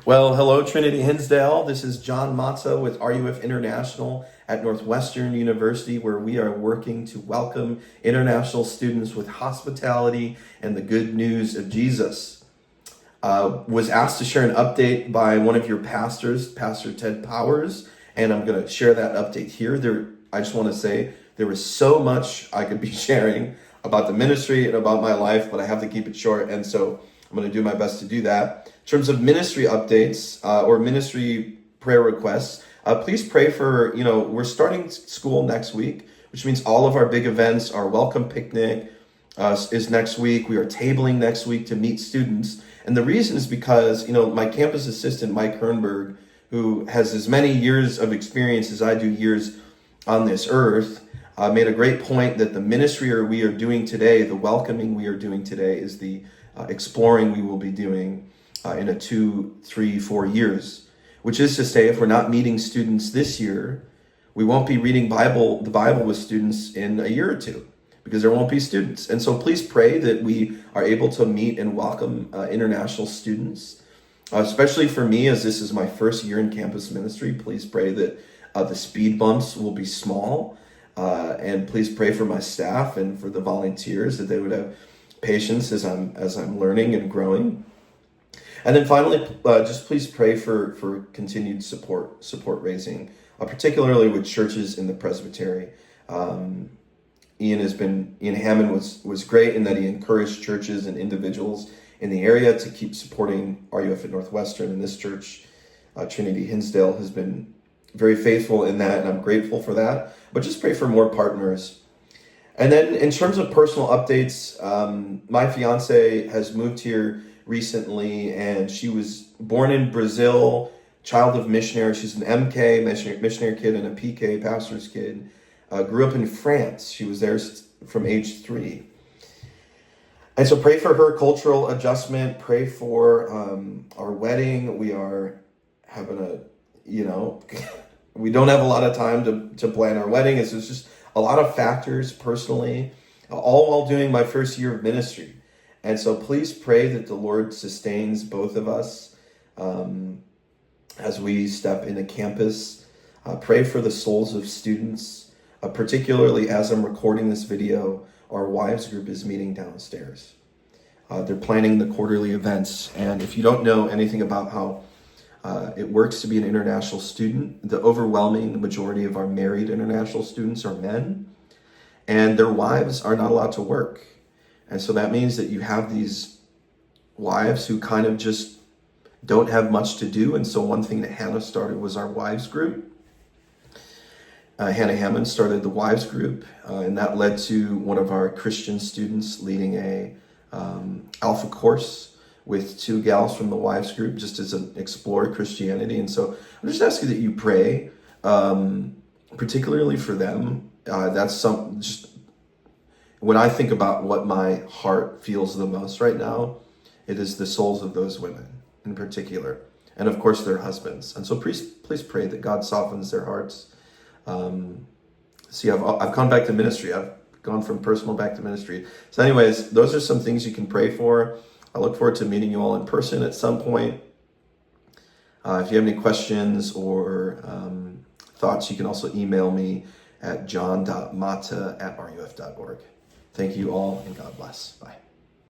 Well, hello, Trinity Hinsdale. This is John Matza with RUF International at Northwestern University, where we are working to welcome international students with hospitality and the good news of Jesus. Was asked to share an update by one of your pastors, Pastor Ted Powers, and I'm going to share that update here. I just want to say there was so much I could be sharing about the ministry and about my life, but I have to keep it short, and so I'm going to do my best to do that. In terms of ministry updates or ministry prayer requests, please pray for, we're starting school next week, which means all of our big events, our welcome picnic is next week. We are tabling next week to meet students. And the reason is because, my campus assistant, Mike Hernberg, who has as many years of experience as I do years on this earth, made a great point that the ministry we are doing today, the welcoming we are doing today, is the exploring we will be doing in 2, 3, 4 years, which is to say, if we're not meeting students this year, we won't be reading the Bible with students in a year or two, because there won't be students. And so please pray that we are able to meet and welcome international students, especially for me, as this is my first year in campus ministry. Please pray that the speed bumps will be small, and please pray for my staff and for the volunteers, that they would have patience as I'm learning and growing. And then finally, just please pray for continued support raising, particularly with churches in the presbytery. Ian Hammond was great in that he encouraged churches and individuals in the area to keep supporting RUF at Northwestern, and this church, Trinity Hinsdale, has been very faithful in that, and I'm grateful for that. But just pray for more partners. And then in terms of personal updates, my fiance has moved here recently, and she was born in Brazil, child of missionary. She's an MK, missionary kid, and a PK, pastor's kid. Grew up in France. She was there from age 3. And so pray for her cultural adjustment. Pray for our wedding. We are having we don't have a lot of time to plan our wedding. It's just a lot of factors personally, all while doing my first year of ministry. And so please pray that the Lord sustains both of us as we step into campus. Pray for the souls of students, particularly as I'm recording this video, our wives group is meeting downstairs. They're planning the quarterly events. And if you don't know anything about how it works to be an international student, the overwhelming majority of our married international students are men, and their wives are not allowed to work. And so that means that you have these wives who kind of just don't have much to do. And so one thing that Hannah started was our wives group. Hannah Hammond started the wives group, and that led to one of our Christian students leading a alpha course with 2 gals from the wives group, just as an explore Christianity. And so I'm just asking that you pray, particularly for them. That's just when I think about what my heart feels the most right now, it is the souls of those women in particular, and of course their husbands. And so please pray that God softens their hearts. See, I've gone back to ministry. I've gone from personal back to ministry. So anyways, those are some things you can pray for. I look forward to meeting you all in person at some point. If you have any questions or thoughts, you can also email me at john.mata@ruf.org. Thank you all, and God bless. Bye.